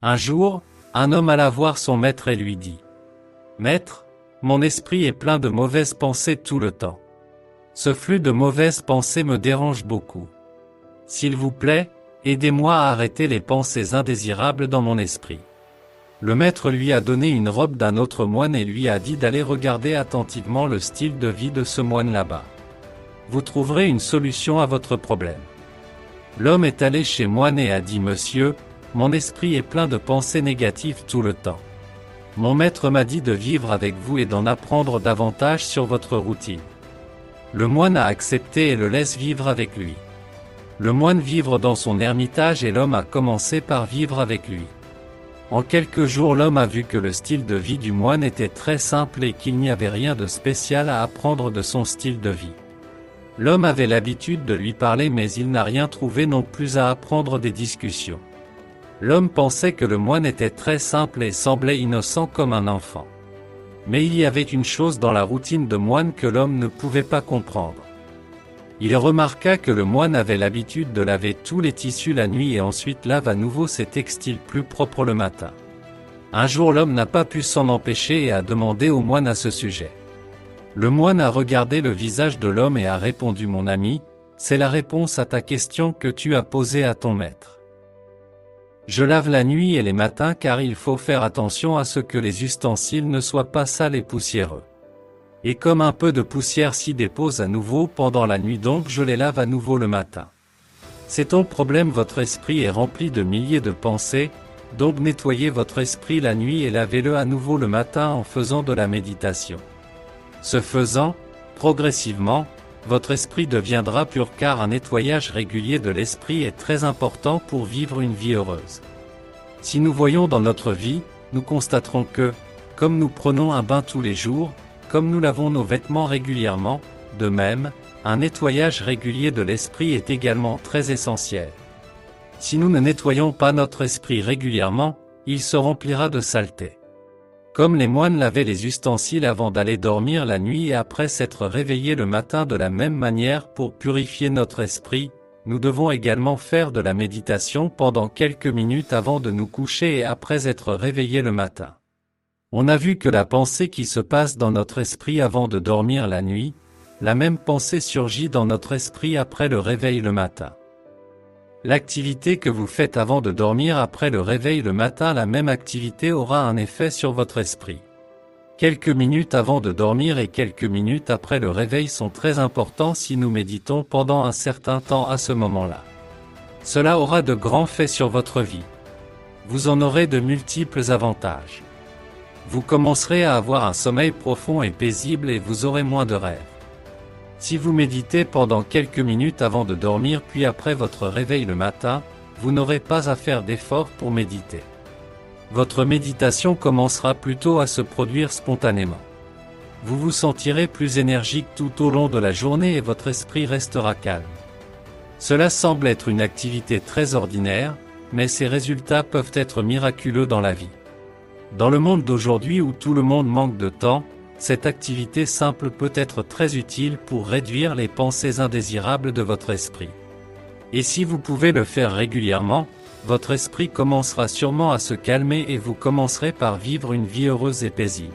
Un jour, un homme alla voir son maître et lui dit : « Maître, mon esprit est plein de mauvaises pensées tout le temps. Ce flux de mauvaises pensées me dérange beaucoup. S'il vous plaît, aidez-moi à arrêter les pensées indésirables dans mon esprit. » Le maître lui a donné une robe d'un autre moine et lui a dit d'aller regarder attentivement le style de vie de ce moine là-bas. Vous trouverez une solution à votre problème. L'homme est allé chez moine et a dit : « Monsieur, mon esprit est plein de pensées négatives tout le temps. Mon maître m'a dit de vivre avec vous et d'en apprendre davantage sur votre routine. » Le moine a accepté et le laisse vivre avec lui. Le moine vivre dans son ermitage et l'homme a commencé par vivre avec lui. En quelques jours, l'homme a vu que le style de vie du moine était très simple et qu'il n'y avait rien de spécial à apprendre de son style de vie. L'homme avait l'habitude de lui parler mais il n'a rien trouvé non plus à apprendre des discussions. L'homme pensait que le moine était très simple et semblait innocent comme un enfant. Mais il y avait une chose dans la routine de moine que l'homme ne pouvait pas comprendre. Il remarqua que le moine avait l'habitude de laver tous les tissus la nuit et ensuite lave à nouveau ses textiles plus propres le matin. Un jour, l'homme n'a pas pu s'en empêcher et a demandé au moine à ce sujet. Le moine a regardé le visage de l'homme et a répondu : « Mon ami, c'est la réponse à ta question que tu as posée à ton maître. Je lave la nuit et les matins car il faut faire attention à ce que les ustensiles ne soient pas sales et poussiéreux. Et comme un peu de poussière s'y dépose à nouveau pendant la nuit, donc je les lave à nouveau le matin. C'est ton problème, votre esprit est rempli de milliers de pensées, donc nettoyez votre esprit la nuit et lavez-le à nouveau le matin en faisant de la méditation. Ce faisant, progressivement, votre esprit deviendra pur car un nettoyage régulier de l'esprit est très important pour vivre une vie heureuse. Si nous voyons dans notre vie, nous constaterons que, comme nous prenons un bain tous les jours, comme nous lavons nos vêtements régulièrement, de même, un nettoyage régulier de l'esprit est également très essentiel. Si nous ne nettoyons pas notre esprit régulièrement, il se remplira de saleté. Comme les moines lavaient les ustensiles avant d'aller dormir la nuit et après s'être réveillés le matin, de la même manière pour purifier notre esprit, nous devons également faire de la méditation pendant quelques minutes avant de nous coucher et après être réveillés le matin. On a vu que la pensée qui se passe dans notre esprit avant de dormir la nuit, la même pensée surgit dans notre esprit après le réveil le matin. L'activité que vous faites avant de dormir après le réveil le matin, la même activité aura un effet sur votre esprit. Quelques minutes avant de dormir et quelques minutes après le réveil sont très importants si nous méditons pendant un certain temps à ce moment-là. Cela aura de grands faits sur votre vie. Vous en aurez de multiples avantages. Vous commencerez à avoir un sommeil profond et paisible et vous aurez moins de rêves. Si vous méditez pendant quelques minutes avant de dormir puis après votre réveil le matin, vous n'aurez pas à faire d'efforts pour méditer. Votre méditation commencera plutôt à se produire spontanément. Vous vous sentirez plus énergique tout au long de la journée et votre esprit restera calme. Cela semble être une activité très ordinaire, mais ses résultats peuvent être miraculeux dans la vie. Dans le monde d'aujourd'hui où tout le monde manque de temps, cette activité simple peut être très utile pour réduire les pensées indésirables de votre esprit. Et si vous pouvez le faire régulièrement, votre esprit commencera sûrement à se calmer et vous commencerez par vivre une vie heureuse et paisible.